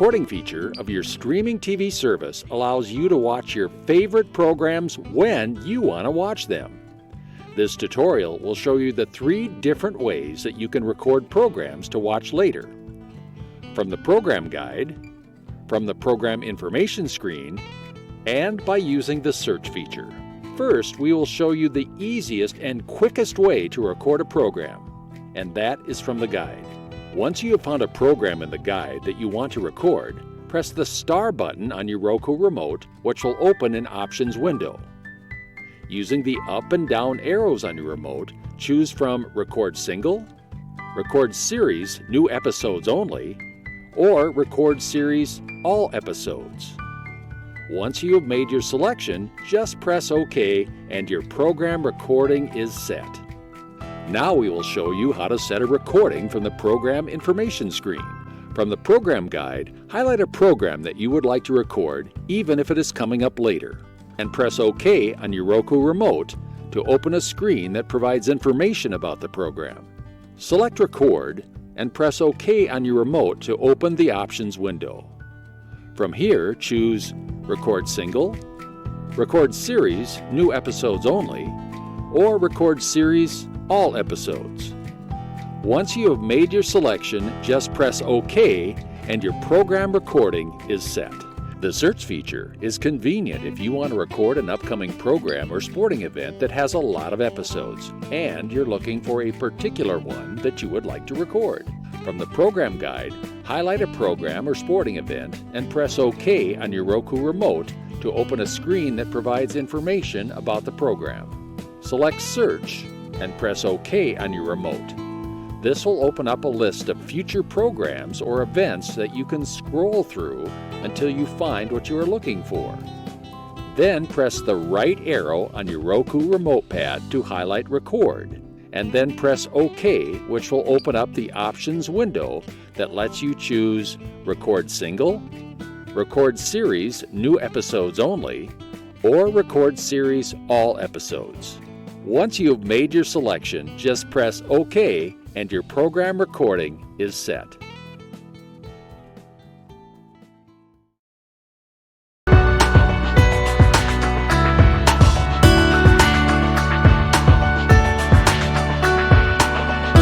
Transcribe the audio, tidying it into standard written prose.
recording feature of your streaming TV service allows you to watch your favorite programs when you want to watch them. This tutorial will show you the 3 different ways that you can record programs to watch later. From the program guide, from the program information screen, and by using the search feature. First, we will show you the easiest and quickest way to record a program, and that is from the guide. Once you have found a program in the guide that you want to record, press the star button on your Roku remote, which will open an options window. Using the up and down arrows on your remote, choose from Record Single, Record Series New Episodes Only, or Record Series All Episodes. Once you have made your selection, just press OK and your program recording is set. Now we will show you how to set a recording from the program information screen. From the program guide, highlight a program that you would like to record, even if it is coming up later, and press OK on your Roku remote to open a screen that provides information about the program. Select Record and press OK on your remote to open the options window. From here, choose Record Single, Record Series New Episodes Only, or Record Series All Episodes. Once you have made your selection, just press OK and your program recording is set. The search feature is convenient if you want to record an upcoming program or sporting event that has a lot of episodes, and you're looking for a particular one that you would like to record. From the program guide, highlight a program or sporting event and press OK on your Roku remote to open a screen that provides information about the program. Select Search and press OK on your remote. This will open up a list of future programs or events that you can scroll through until you find what you are looking for. Then press the right arrow on your Roku remote pad to highlight Record, and then press OK, which will open up the options window that lets you choose Record Single, Record Series New Episodes Only, or Record Series All Episodes. Once you have made your selection, just press OK and your program recording is set.